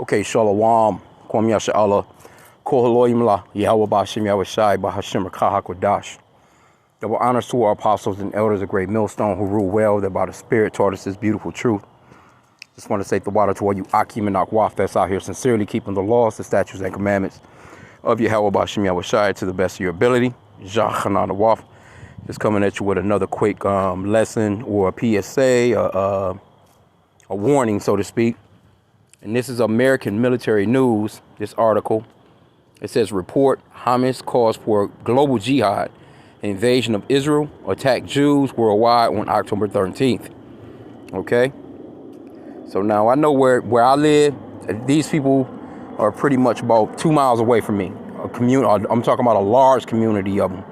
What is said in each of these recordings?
Okay, Shalom, Kwam Yasha Allah, Kohaloimla, Yahweh Bashim Yahweh Shai, Bahashim Kahakwadash. Double honors to our apostles and elders of Great Millstone who rule well, that by the Spirit taught us this beautiful truth. Just want to say the water to all you H.I.M and Akwaf that's out here sincerely keeping the laws, the statutes, and commandments of Yahweh Bashim Yahweh Shai to the best of your ability. Jahana Waf. Just coming at you with another quick lesson or a PSA, a warning, so to speak. And this is American military news, this article. It says, report, Hamas calls for global jihad, invasion of Israel, attack Jews worldwide on October 13th. Okay? So now I know where I live, these people are pretty much about 2 miles away from me. I'm talking about a large community of them.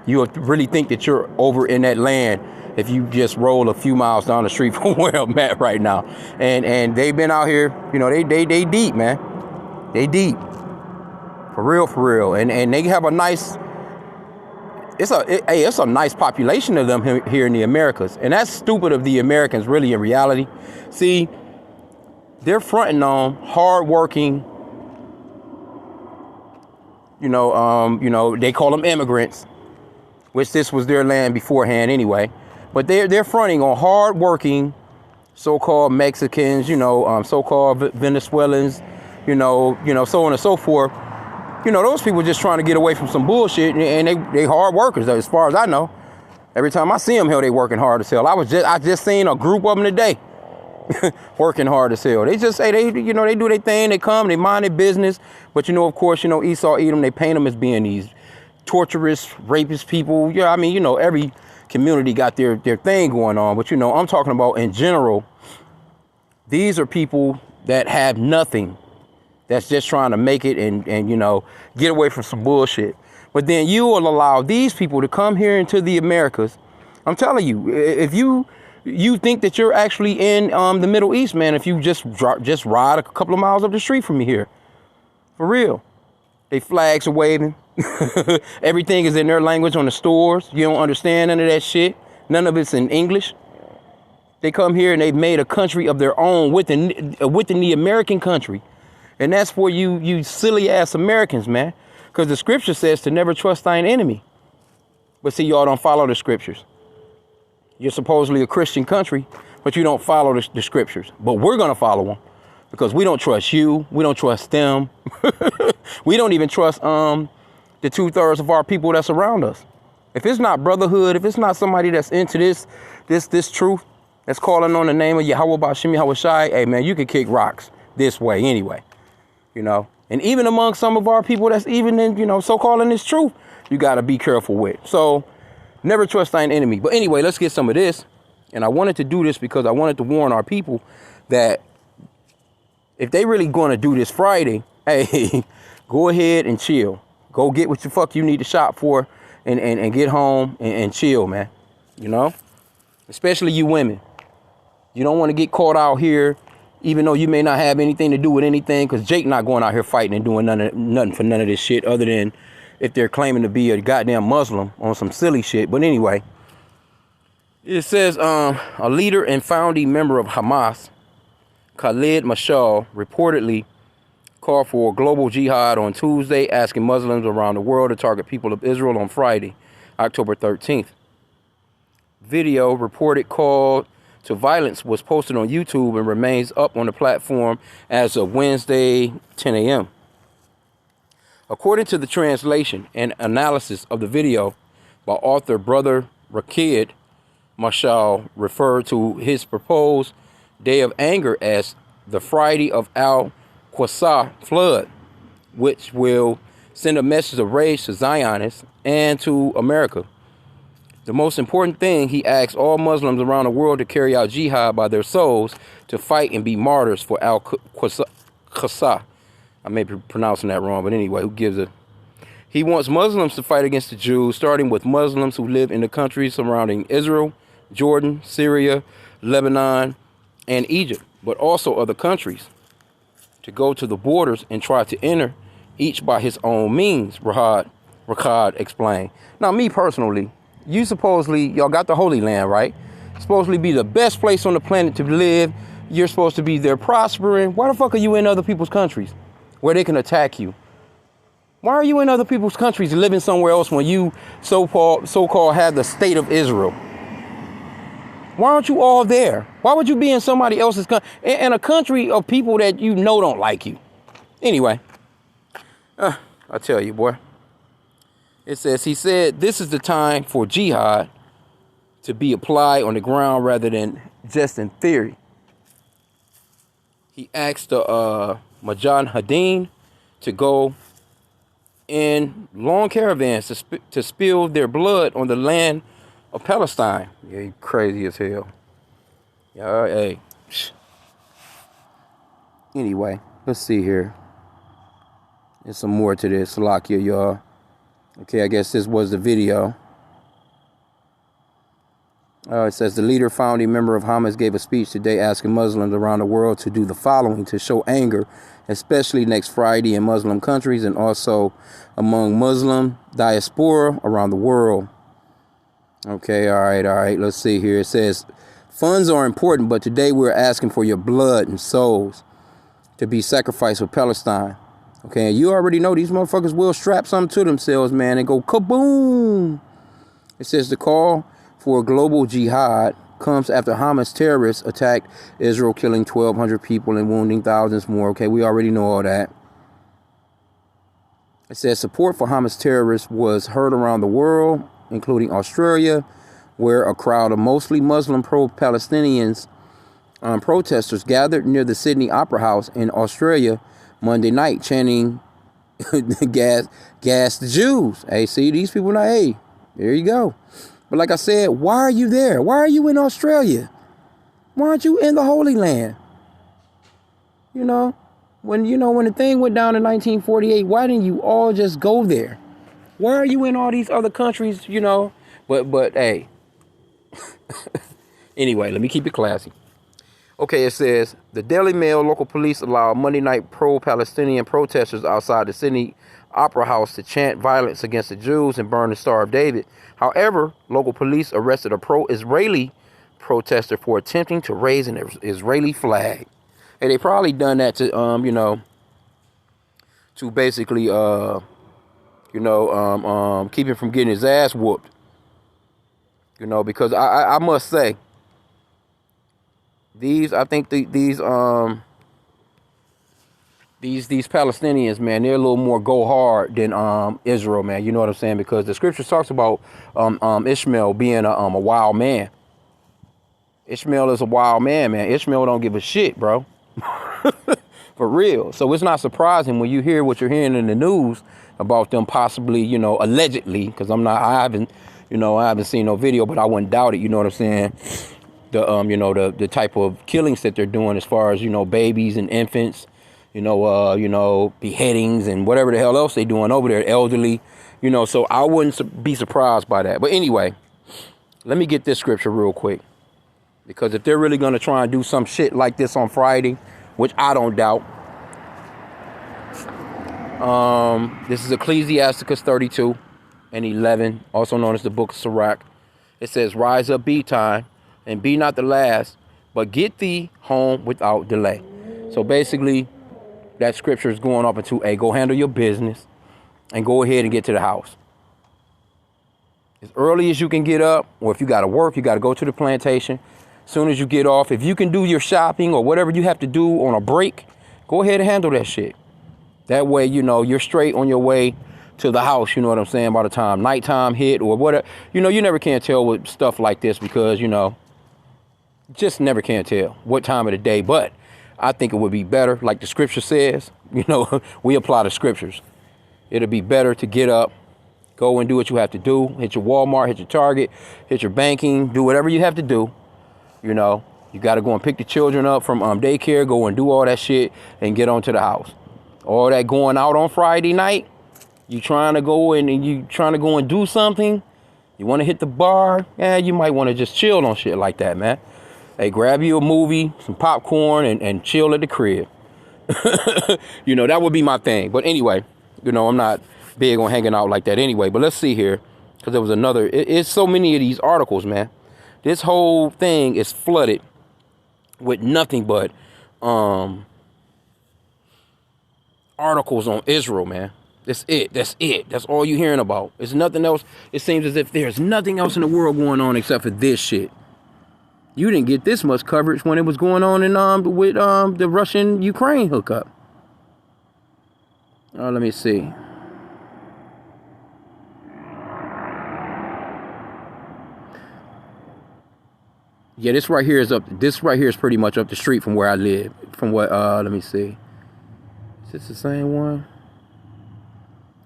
You really think that you're over in that land if you just roll a few miles down the street from where I'm at right now. And they've been out here, you know, they deep, man. They deep. For real. And they have a nice, it's a nice population of them here in the Americas. And that's stupid of the Americans, really, in reality. See, they're fronting on hardworking, you know, they call them immigrants, which this was their land beforehand anyway. But they're fronting on hard-working so-called Mexicans, you know, so-called Venezuelans, you know, so on and so forth. You know, those people just trying to get away from some bullshit, and they hard workers, as far as I know. Every time I see them, hell, they working hard as hell. I just seen a group of them today, working hard as hell. They just say they do their thing. They come, they mind their business. But of course, Esau, Edom, they paint them as being these torturous, rapist people. Yeah, I mean, every community got their thing going on. But I'm talking about in general. These are people that have nothing. That's just trying to make it and get away from some bullshit. But then you will allow these people to come here into the Americas. I'm telling you, if you think that you're actually in the Middle East, man, if you just ride a couple of miles up the street from me here. For real. They flags are waving. Everything is in their language on the stores. You don't understand none of that shit. None of it's in English. They come here and they've made a country of their own within the American country. And that's for you silly ass Americans, man. Because the scripture says to never trust thine enemy. But see, y'all don't follow the scriptures. You're supposedly a Christian country, but you don't follow the scriptures. But we're going to follow them because we don't trust you. We don't trust them. We don't even trust the 2/3 of our people that's around us. If it's not brotherhood, if it's not somebody that's into this truth, that's calling on the name of Yahweh Bashim Yahweh Shai, hey, man, you can kick rocks this way anyway. And even among some of our people that's even in, so-called in this truth, you got to be careful with. So never trust thine enemy. But anyway, let's get some of this. And I wanted to do this because I wanted to warn our people that if they really going to do this Friday, hey, go ahead and chill. Go get what the fuck you need to shop for and get home and chill, man. Especially you women. You don't want to get caught out here, even though you may not have anything to do with anything, because Jake not going out here fighting and doing nothing for none of this shit other than if they're claiming to be a goddamn Muslim on some silly shit. But anyway, it says a leader and founding member of Hamas, Khalid Mashal, reportedly called for a global jihad on Tuesday, asking Muslims around the world to target people of Israel on Friday, October 13th. Video reported call to violence was posted on YouTube and remains up on the platform as of Wednesday, 10 a.m. According to the translation and analysis of the video by author Brother Khalid Mashal, referred to his proposed day of anger as the Friday of Al-Aqsa flood, which will send a message of rage to Zionists and to America. The most important thing, he asks all Muslims around the world to carry out jihad by their souls, to fight and be martyrs for Al-Aqsa. I may be pronouncing that wrong, but anyway, who gives a... He wants Muslims to fight against the Jews, starting with Muslims who live in the countries surrounding Israel, Jordan, Syria, Lebanon, and Egypt, but also other countries, to go to the borders and try to enter each by his own means, Rashad explained. Now, me personally, y'all got the Holy Land, right? Supposedly be the best place on the planet to live. you're supposed to be there prospering. Why the fuck are you in other people's countries where they can attack you? Why are you in other people's countries living somewhere else when you so-called have the state of Israel? Why aren't you all there? Why would you be in somebody else's country, in a country of people that you know don't like you? Anyway, I tell you, boy. It says, he said, this is the time for jihad to be applied on the ground rather than just in theory. He asked the Mujahideen to go in long caravans to spill their blood on the land of Palestine. Yeah, he crazy as hell. Yeah, hey. Anyway, let's see here. There's some more to this. Salakia, y'all. Okay, I guess this was the video. It says the leader, founding member of Hamas, gave a speech today asking Muslims around the world to do the following to show anger, especially next Friday in Muslim countries and also among Muslim diaspora around the world. Okay, all right. Let's see here. It says, funds are important, but today we're asking for your blood and souls to be sacrificed for Palestine. Okay, and you already know these motherfuckers will strap something to themselves, man, and go kaboom. It says the call for a global jihad comes after Hamas terrorists attacked Israel, killing 1,200 people and wounding thousands more. Okay, we already know all that. It says support for Hamas terrorists was heard around the world, including Australia, where a crowd of mostly Muslim pro-Palestinians protesters gathered near the Sydney Opera House in Australia Monday night, chanting gas the Jews. Hey, see, these people now, hey, there you go. But like I said, why are you there? Why are you in Australia? Why aren't you in the Holy Land? When the thing went down in 1948, why didn't you all just go there? Why are you in all these other countries, But hey. Anyway, let me keep it classy. Okay, it says, the Daily Mail, local police allowed Monday night pro-Palestinian protesters outside the Sydney Opera House to chant violence against the Jews and burn the Star of David. However, local police arrested a pro-Israeli protester for attempting to raise an Israeli flag. And they probably done that to, to basically, keep him from getting his ass whooped. Because I must say, these Palestinians, man, they're a little more go hard than Israel, man. You know what I'm saying? Because the scripture talks about Ishmael being a wild man. Ishmael is a wild man, man. Ishmael don't give a shit, bro. For real. So it's not surprising when you hear what you're hearing in the news about them possibly, allegedly, because I haven't seen no video, but I wouldn't doubt it. You know what I'm saying? The type of killings that they're doing as far as, babies and infants, beheadings and whatever the hell else they doing over there, elderly, so I wouldn't be surprised by that. But anyway, let me get this scripture real quick, because if they're really going to try and do some shit like this on Friday, which I don't doubt, this is Ecclesiasticus 32:11, also known as the book of Sirach. It says, rise up, be time, and be not the last, but get thee home without delay. So basically, that scripture is going up into, hey, go handle your business and go ahead and get to the house. As early as you can get up, or if you got to work, you got to go to the plantation. As soon as you get off, if you can do your shopping or whatever you have to do on a break, go ahead and handle that shit. That way, you're straight on your way to the house, you know what I'm saying, by the time nighttime hit or whatever. You never can tell with stuff like this because, just never can tell what time of the day. But I think it would be better, like the scripture says, we apply the scriptures. It'll be better to get up, go and do what you have to do, hit your Walmart, hit your Target, hit your banking, do whatever you have to do. You got to go and pick the children up from daycare, go and do all that shit and get on to the house. All that going out on Friday night, you trying to go and do something, you want to hit the bar, you might want to just chill on shit like that, man. Hey, grab you a movie, some popcorn, and chill at the crib. That would be my thing. But anyway, I'm not big on hanging out like that anyway. But let's see here, because there was another. It's so many of these articles, man. This whole thing is flooded with nothing but articles on Israel, man. That's it. That's it. That's all you're hearing about. It's nothing else. It seems as if there's nothing else in the world going on except for this shit. You didn't get this much coverage when it was going on in with the Russian-Ukraine hookup. Let me see. Yeah, this right here is up. This right here is pretty much up the street from where I live. From what? Let me see. Is this the same one?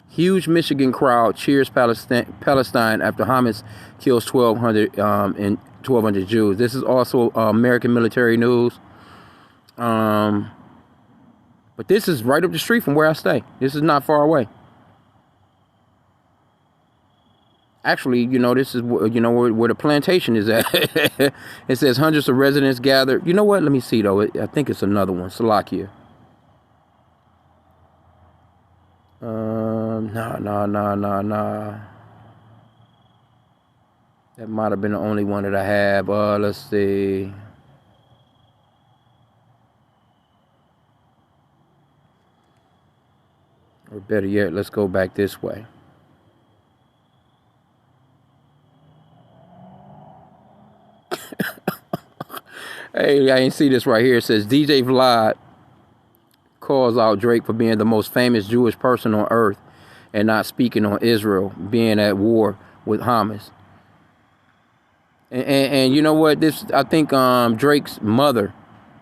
Huge Michigan crowd cheers Palestine after Hamas kills 1,200 Jews. This is also American military news. But this is right up the street from where I stay. This is not far away. Actually, you know, this is where the plantation is at. It says hundreds of residents gathered. You know what? Let me see though. I think it's another one. Salakia. Nah. That might have been the only one that I have. Let's see. Or better yet, let's go back this way. Hey, I ain't see this right here. It says DJ Vlad calls out Drake for being the most famous Jewish person on earth and not speaking on Israel being at war with Hamas. And you know what? I think Drake's mother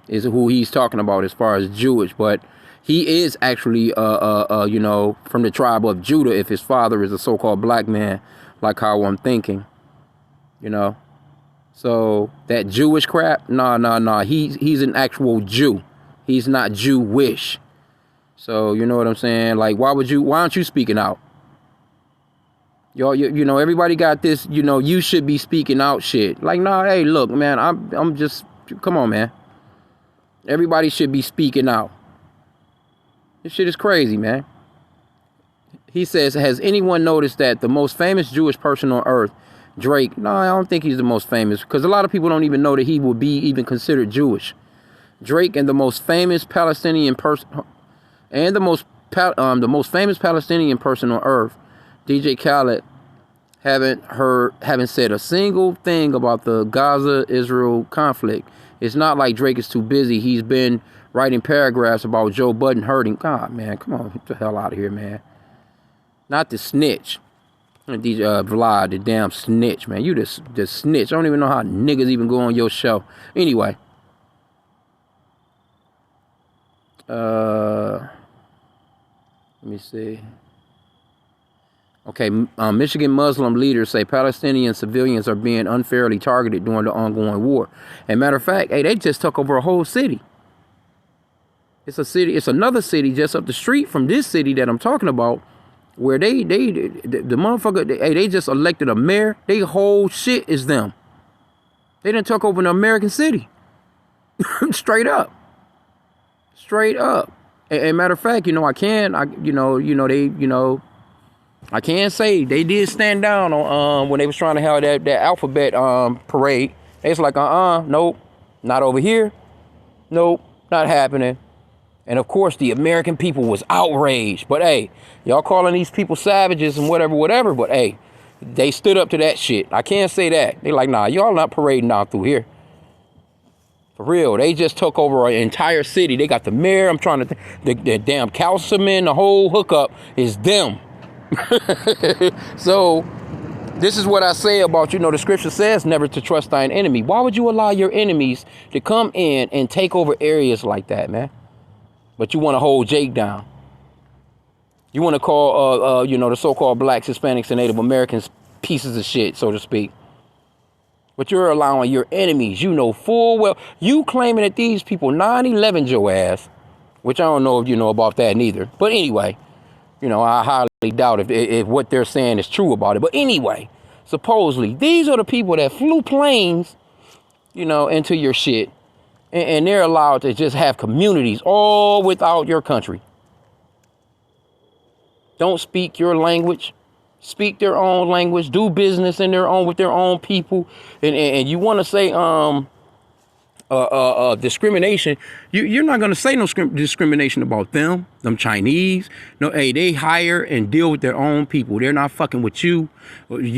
is who he's talking about as far as Jewish, but he is actually from the tribe of Judah if his father is a so-called black man, like how I'm thinking, you know. So that Jewish crap, nah. He's an actual Jew. He's not Jewish. So you know what I'm saying? Like, why aren't you speaking out? Y'all, you know, everybody got this, you know, you should be speaking out shit. Like, nah, hey, look, man, I'm just, come on, man. Everybody should be speaking out. This shit is crazy, man. He says, has anyone noticed that the most famous Jewish person on earth, Drake, no, I don't think he's the most famous, because a lot of people don't even know that he would be even considered Jewish. Drake and the most famous Palestinian person, and the most famous Palestinian person on earth, DJ Khalid, haven't said a single thing about the Gaza-Israel conflict. It's not like Drake is too busy. He's been writing paragraphs about Joe Budden hurting. God, man, come on, get the hell out of here, man. Not the snitch. DJ Vlad, the damn snitch, man. You the snitch. I don't even know how niggas even go on your show. Anyway. Let me see. Okay, Michigan Muslim leaders say Palestinian civilians are being unfairly targeted during the ongoing war. And matter of fact, hey, they just took over a whole city. It's another city just up the street from this city that I'm talking about, where the motherfucker, they just elected a mayor. They whole shit is them. They done took over an American city. Straight up. And matter of fact, you know, I can say they did stand down on when they was trying to have that alphabet parade. They was like, nope, not over here. Nope, not happening. And of course, the American people was outraged. But hey, y'all calling these people savages and whatever. But hey, they stood up to that shit. I can't say that. They like, nah, y'all not parading down through here. For real, they just took over an entire city. They got the mayor. I'm trying to think. The damn councilman, the whole hookup is them. So this is what I say about, you know, the scripture says never to trust thine enemy. Why would you allow your enemies to come in and take over areas like that, man? But you want to hold Jake down. You want to call, the so-called blacks, Hispanics, and Native Americans pieces of shit, so to speak. But you're allowing your enemies, you know full well, you claiming that these people 9/11 your ass, which I don't know if you know about that neither. But anyway, you know, I highly doubt if what they're saying is true about it. But anyway, supposedly, these are the people that flew planes, you know, into your shit. And they're allowed to just have communities all without your country. Don't speak your language. Speak their own language. Do business with their own people. And you want to say discrimination, you're not gonna say no discrimination about them Chinese. No, hey, they hire and deal with their own people. They're not fucking with you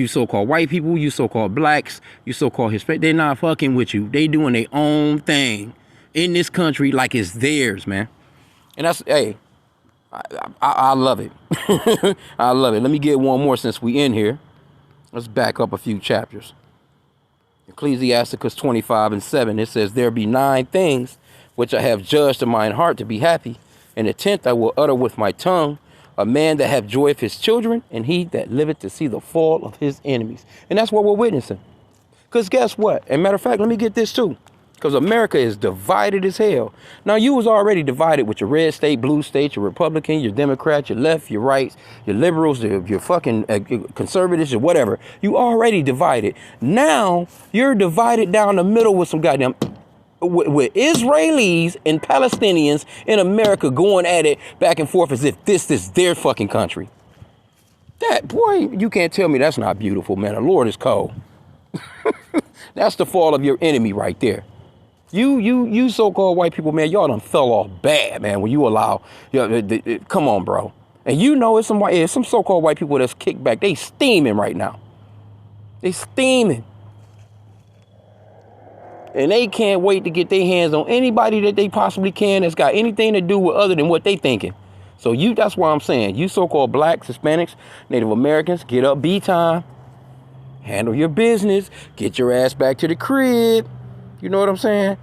so-called white people, you so-called blacks, you so-called Hispanic. They're not fucking with you. They doing their own thing in this country like it's theirs, man. And that's, hey, I love it. I love it. Let me get one more since we in here. Let's back up a few chapters. Ecclesiasticus 25:7, it says, there be 9 things which I have judged in mine heart to be happy, and the 10th I will utter with my tongue, a man that have joy of his children, and he that liveth to see the fall of his enemies. And that's what we're witnessing. Because guess what? And matter of fact, let me get this too. Because America is divided as hell. Now, you was already divided with your red state, blue state, your Republican, your Democrat, your left, your right, your liberals, your fucking conservatives, or whatever. You already divided. Now, you're divided down the middle with some goddamn, with Israelis and Palestinians in America going at it back and forth as if this is their fucking country. That, boy, you can't tell me that's not beautiful, man. The Lord is cold. That's the fall of your enemy right there. You so-called white people, man, y'all done fell off bad, man, when you allow, come on, bro. And you know it's some so-called white people that's kicked back. They steaming right now. They steaming. And they can't wait to get their hands on anybody that they possibly can that's got anything to do with other than what they thinking. So that's why I'm saying, you so-called blacks, Hispanics, Native Americans, get up, be time. Handle your business. Get your ass back to the crib. You know what I'm saying?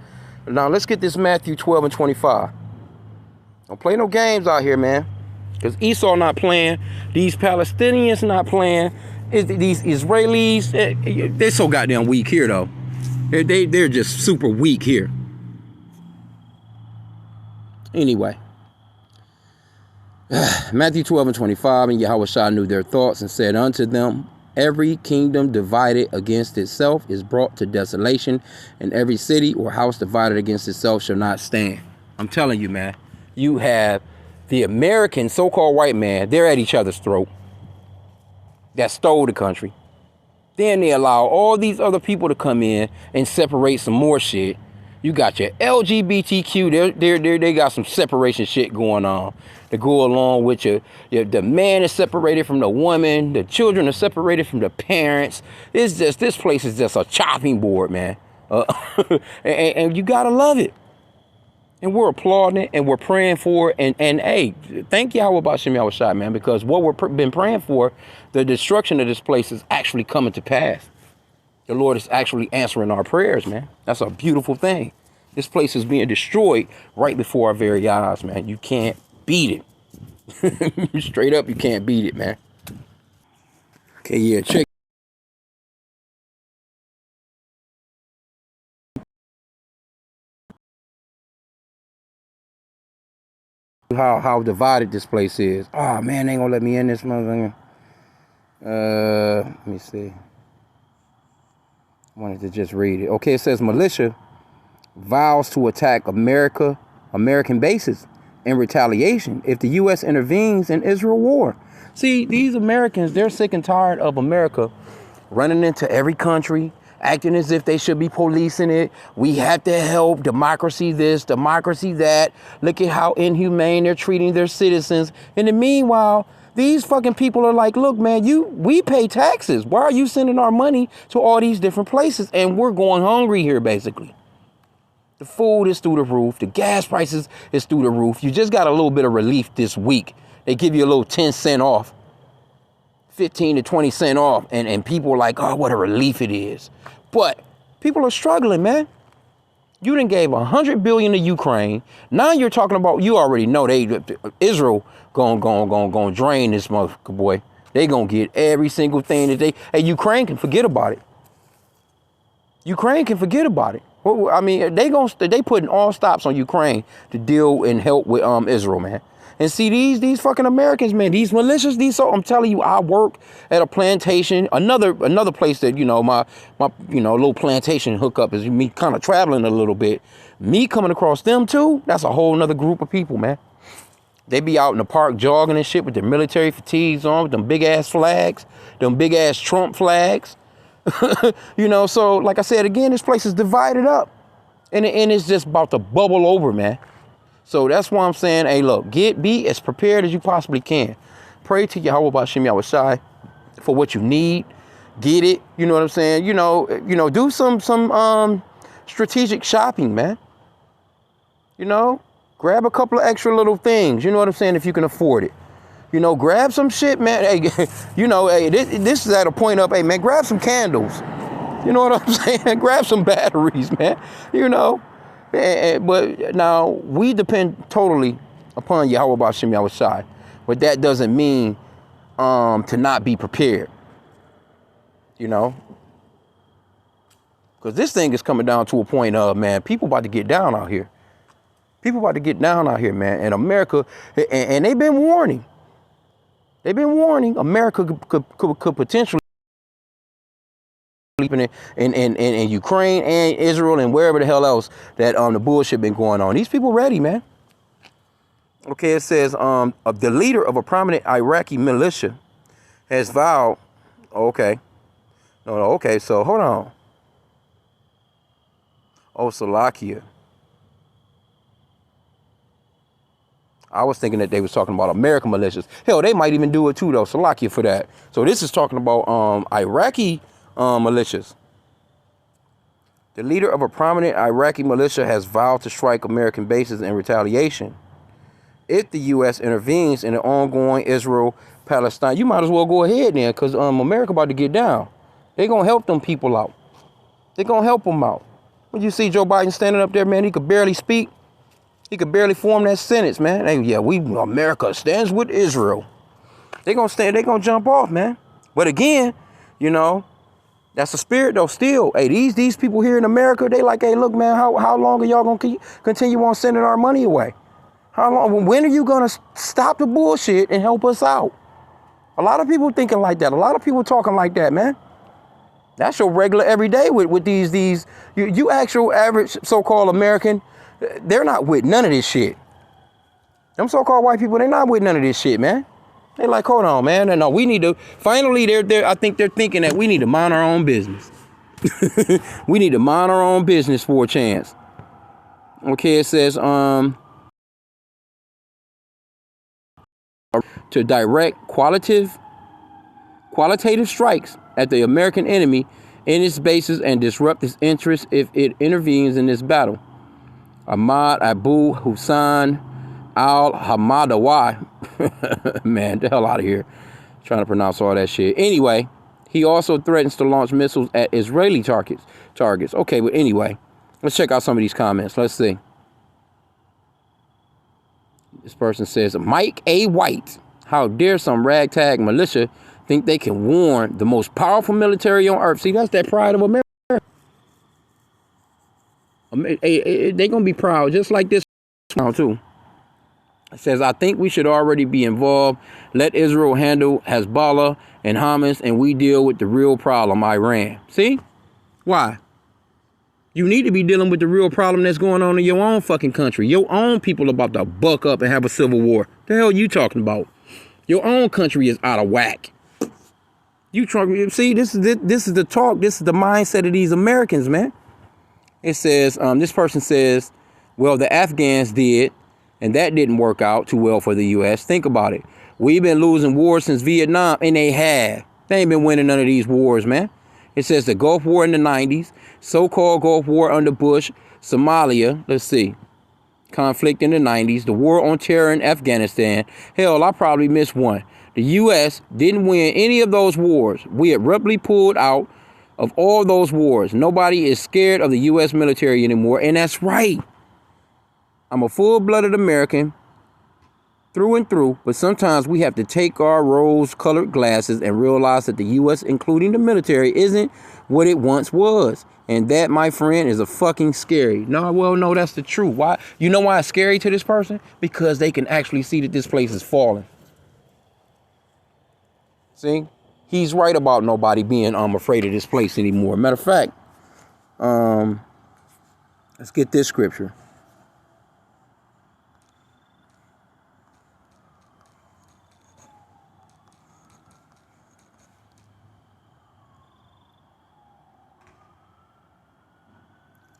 Now, let's get this Matthew 12:25. Don't play no games out here, man. Because Esau not playing. These Palestinians not playing. These Israelis, they're so goddamn weak here, though. They're just super weak here. Anyway. Matthew 12:25, and Yahweh knew their thoughts and said unto them, every kingdom divided against itself is brought to desolation, and every city or house divided against itself shall not stand. I'm telling you, man, you have the American so-called white man, they're at each other's throat, that stole the country. Then they allow all these other people to come in and separate some more shit. You got your LGBTQ, they got some separation shit going on to go along with the man is separated from the woman, the children are separated from the parents. This place is just a chopping board, man. And you gotta love it. And we're applauding it and we're praying for it. And hey, thank Yahweh about H.I.M, man, because what we've been praying for, the destruction of this place is actually coming to pass. The Lord is actually answering our prayers, man. That's a beautiful thing. This place is being destroyed right before our very eyes, man. You can't beat it. Straight up, you can't beat it, man. Okay, yeah, check how divided this place is. Oh, man, they ain't gonna let me in this motherfucker. Let me see. I wanted to just read it. Okay, it says militia vows to attack American bases in retaliation if the U.S. intervenes in Israel war. See, these Americans, they're sick and tired of America running into every country, acting as if they should be policing it. We have to help. Democracy this, democracy that. Look at how inhumane they're treating their citizens. In the meanwhile, these fucking people are like, look, man, we pay taxes. Why are you sending our money to all these different places? And we're going hungry here, basically. The food is through the roof. The gas prices is through the roof. You just got a little bit of relief this week. They give you a little 10 cent off, 15 to 20 cent off. And people are like, oh, what a relief it is. But people are struggling, man. You done gave $100 billion to Ukraine. Now you're talking about, you already know Israel gonna drain this motherfucker, boy. They gonna get every single thing that Ukraine can forget about it. Ukraine can forget about it. I mean, they putting all stops on Ukraine to deal and help with Israel, man. And see these fucking Americans, man, these militias, I'm telling you, I work at a plantation, another place that, my little plantation hookup is me kind of traveling a little bit. Me coming across them too, that's a whole nother group of people, man. They be out in the park jogging and shit with their military fatigues on, with them big ass flags, them big ass Trump flags. So like I said, again, this place is divided up. And it's just about to bubble over, man. So that's why I'm saying, hey, look, be as prepared as you possibly can. Pray to Yahweh Bashim Yahushai for what you need. Get it. You know what I'm saying? Do some strategic shopping, man. Grab a couple of extra little things. You know what I'm saying? If you can afford it. Grab some shit, man. Hey, hey, this is at a point up. Hey, man, grab some candles. You know what I'm saying? Grab some batteries, man. But now we depend totally upon Yahweh Bashim Yahushai. But that doesn't mean to not be prepared. Because this thing is coming down to a point of, man, people about to get down out here. People about to get down out here, man. And America, and they've been warning. They've been warning America could potentially in Ukraine and Israel and wherever the hell else that the bullshit been going on. These people ready, man. Okay, it says the leader of a prominent Iraqi militia has vowed. Okay, no, okay. So hold on. Oh, Slovakia. I was thinking that they was talking about American militias. Hell, they might even do it too, though. Slovakia for that. So this is talking about Iraqi militias. The leader of a prominent Iraqi militia has vowed to strike American bases in retaliation if the U.S. intervenes in the ongoing Israel-Palestine. You might as well go ahead then, because America about to get down. They're going to help them people out. They're going to help them out. When you see Joe Biden standing up there, man, he could barely speak. He could barely form that sentence, man. Hey, America stands with Israel. They're going to jump off, man. But again, that's the spirit, though, still. Hey, these people here in America, they like, hey, look, man, how long are y'all going to continue on sending our money away? How long? When are you going to stop the bullshit and help us out? A lot of people thinking like that. A lot of people talking like that, man. That's your regular everyday with these. You actual average so-called American, they're not with none of this shit. Them so-called white people, they're not with none of this shit, man. They like, hold on, man. No, we need to. Finally, I think they're thinking that we need to mind our own business. We need to mind our own business for a chance. Okay, it says to direct qualitative strikes at the American enemy in its bases and disrupt its interests if it intervenes in this battle. Ahmad Abu Hussein al-Hamadawi, man, the hell out of here, trying to pronounce all that shit. Anyway, he also threatens to launch missiles at Israeli targets. Okay, but anyway, let's check out some of these comments. Let's see. This person says, Mike A. White, how dare some ragtag militia think they can warn the most powerful military on earth? See, that's that pride of America. They're going to be proud just like this now, too. It says, I think we should already be involved. Let Israel handle Hezbollah and Hamas, and we deal with the real problem, Iran. See? Why? You need to be dealing with the real problem that's going on in your own fucking country. Your own people about to buck up and have a civil war. The hell you talking about? Your own country is out of whack. See, this is the talk. This is the mindset of these Americans, man. It says, this person says, well, the Afghans did, and that didn't work out too well for the U.S. Think about it. We've been losing wars since Vietnam, and they have. They ain't been winning none of these wars, man. It says the Gulf War in the 90s, so-called Gulf War under Bush, Somalia, let's see, conflict in the 90s, the war on terror in Afghanistan. Hell, I probably missed one. The U.S. didn't win any of those wars. We abruptly pulled out of all those wars. Nobody is scared of the U.S. military anymore, and that's right. I'm a full-blooded American through and through, but sometimes we have to take our rose-colored glasses and realize that the U.S., including the military, isn't what it once was. And that, my friend, is a fucking scary. No, that's the truth. Why? You know why it's scary to this person? Because they can actually see that this place is falling. See? He's right about nobody being afraid of this place anymore. Matter of fact, let's get this scripture.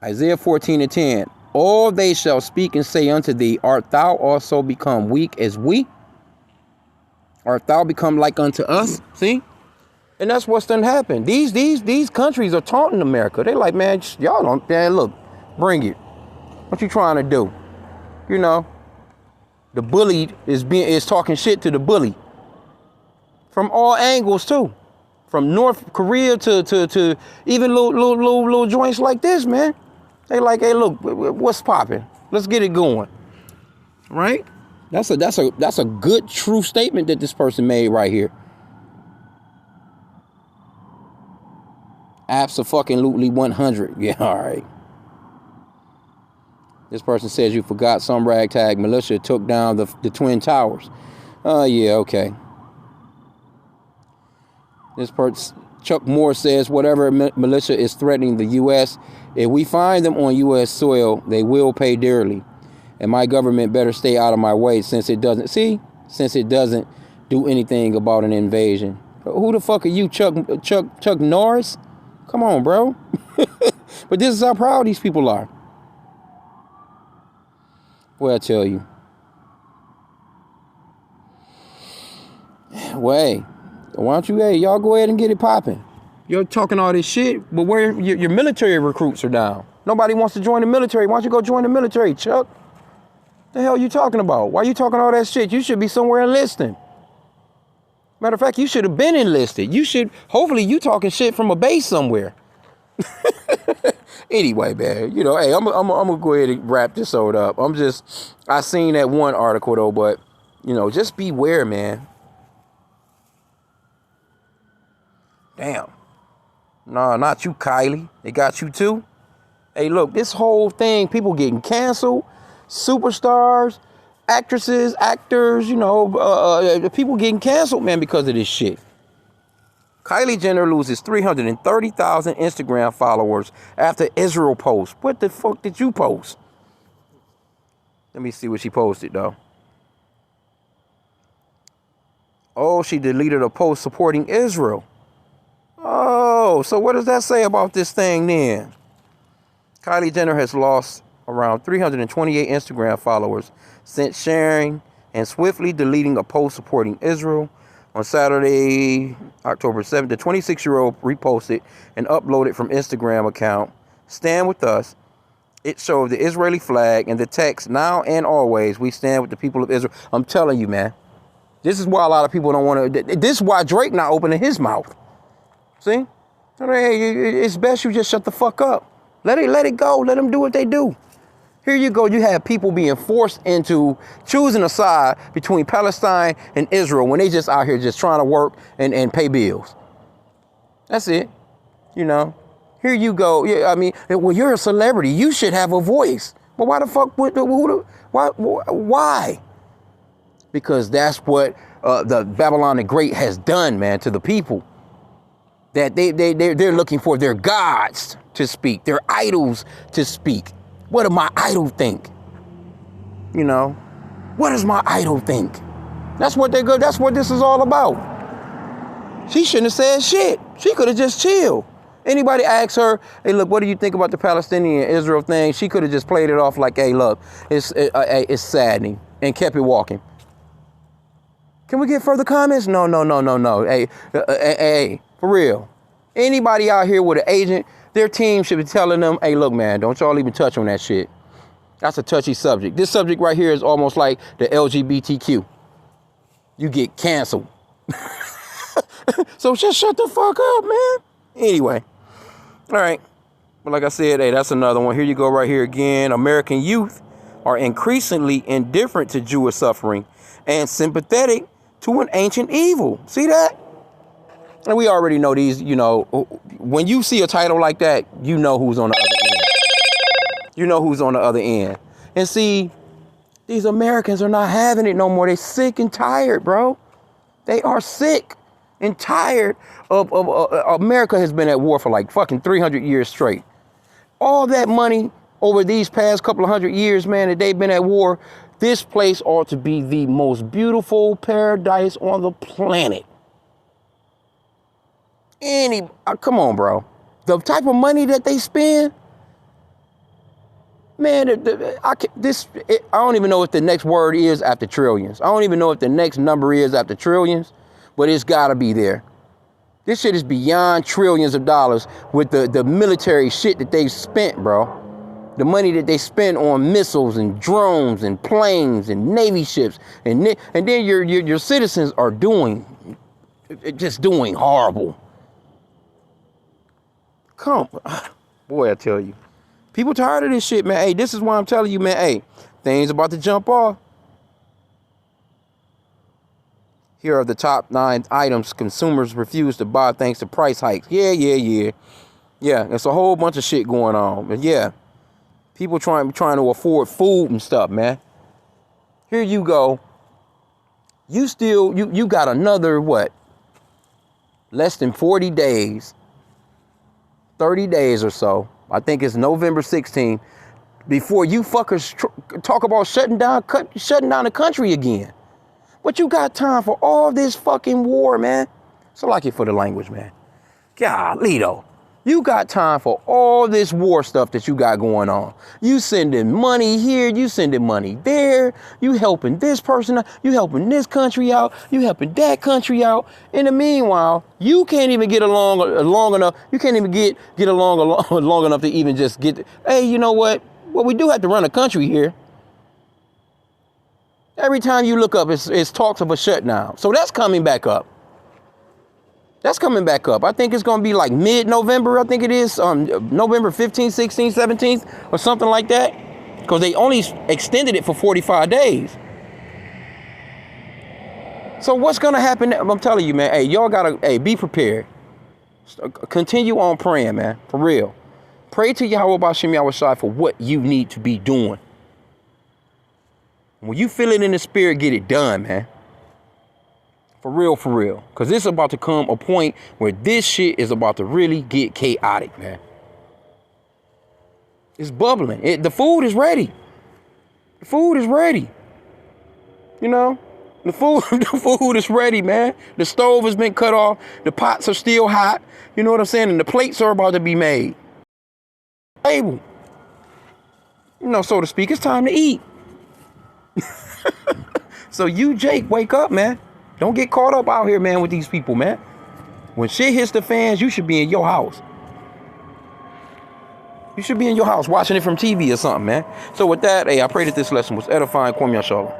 Isaiah 14:10. All they shall speak and say unto thee, art thou also become weak as we? Art thou become like unto us? See? And that's what's done happened. These countries are taunting America. They like, man, y'all don't, man, look, bring it. What you trying to do? You know, the bullied is talking shit to the bully. From all angles too. From North Korea to even little joints like this, man. They like, hey, look, what's popping? Let's get it going. Right? That's a good true statement that this person made right here. Abso-fucking-lutely 100. Yeah, all right. This person says you forgot some ragtag militia took down the Twin Towers. Oh, yeah, okay. This person, Chuck Moore says, whatever militia is threatening the U.S., if we find them on U.S. soil, they will pay dearly. And my government better stay out of my way since it doesn't do anything about an invasion. Who the fuck are you, Chuck Norris? Come on, bro. But this is how proud these people are. Well, I tell you. Well, hey, why don't you, hey, y'all go ahead and get it popping. You're talking all this shit, but where your military recruits are down. Nobody wants to join the military. Why don't you go join the military, Chuck? The hell you talking about? Why you talking all that shit? You should be somewhere enlisting. Matter of fact, you should have been enlisted. Hopefully you talking shit from a base somewhere. Anyway, man, you know, hey, I'm gonna go ahead and wrap this old up. I seen that one article though, but you know, just beware, man. Damn. Nah, not you, Kylie. They got you too. Hey, look, this whole thing, people getting canceled, superstars, actresses, actors, you know, people getting canceled, man, because of this shit. Kylie Jenner loses 330,000 Instagram followers after Israel post. What the fuck did you post? Let me see what she posted, though. Oh, she deleted a post supporting Israel. Oh, so what does that say about this thing then? Kylie Jenner has lost around 328 Instagram followers since sharing and swiftly deleting a post supporting Israel. On Saturday, October 7th, the 26-year-old reposted and uploaded from Instagram account, Stand With Us. It showed the Israeli flag and the text, now and always, we stand with the people of Israel. I'm telling you, man, this is why a lot of people don't want to, this is why Drake not opening his mouth. See? Hey, it's best you just shut the fuck up. Let it go. Let them do what they do. Here you go. You have people being forced into choosing a side between Palestine and Israel when they just out here just trying to work and pay bills. That's it. You know, here you go. Yeah, I mean, well, you're a celebrity. You should have a voice. But why the fuck? Why? Because that's what the Babylon the Great has done, man, to the people. That they're looking for their gods to speak, their idols to speak. What do my idol think? You know, what does my idol think? That's what they're good. That's what this is all about. She shouldn't have said shit. She could have just chilled. Anybody asks her, hey, look, what do you think about the Palestinian-Israel thing? She could have just played it off like, hey, look, it's saddening, and kept it walking. Can we get further comments? No. Hey, for real. Anybody out here with an agent, their team should be telling them, hey, look, man, don't y'all even touch on that shit. That's a touchy subject. This subject right here is almost like the LGBTQ. You get canceled. So just shut the fuck up, man. Anyway. All right. But like I said, hey, that's another one. Here you go right here again. American youth are increasingly indifferent to Jewish suffering and sympathetic to an ancient evil. See that? And we already know these, you know, when you see a title like that, you know who's on the other end. You know who's on the other end. And see, these Americans are not having it no more. They're sick and tired, bro. They are sick and tired of America has been at war for like fucking 300 years straight. All that money over these past couple of 100 years, man, that they've been at war, this place ought to be the most beautiful paradise on the planet. Come on, bro. The type of money that they spend, Man, I don't even know if the next word is after trillions. I don't even know if the next number is after trillions, but it's gotta be there. This shit is beyond trillions of dollars with the military shit that they've spent, bro. The money that they spend on missiles and drones and planes and Navy ships. And then your citizens are just doing horrible. Boy, I tell you. People tired of this shit, man. Hey, this is why I'm telling you, man. Hey, things about to jump off. Here are the top 9 items consumers refuse to buy thanks to price hikes. Yeah. Yeah, there's a whole bunch of shit going on. But yeah, people trying to afford food and stuff, man. Here you go. You got another, what? Less than 40 days. 30 days or so. I think it's November 16th. Before you fuckers talk about shutting down the country again. But you got time for all this fucking war, man. So like it for the language, man. Golly, though. You got time for all this war stuff that you got going on. You sending money here, you sending money there. You helping this person out, you helping this country out, you helping that country out. In the meanwhile, you can't even get along long enough. You can't even get along long enough to even just get, hey, you know what? Well, we do have to run a country here. Every time you look up, it's talks of a shutdown. So that's coming back up. That's coming back up. I think it's going to be like mid-November. I think it is November 15th, 16th, 17th or something like that. Because they only extended it for 45 days. So what's going to happen? I'm telling you, man. Hey, y'all got to be prepared. Continue on praying, man. For real. Pray to Yahweh B'Shem Yahweh Shai for what you need to be doing. When you feel it in the spirit, get it done, man. For real, for real. Because this is about to come a point where this shit is about to really get chaotic, man. It's bubbling. The food is ready. The food is ready. You know? The food is ready, man. The stove has been cut off. The pots are still hot. You know what I'm saying? And the plates are about to be made. Table. You know, so to speak, it's time to eat. So you, Jake, wake up, man. Don't get caught up out here, man, with these people, man. When shit hits the fans, you should be in your house. You should be in your house watching it from TV or something, man. So with that, hey, I pray that this lesson was edifying. Kwame Yashala.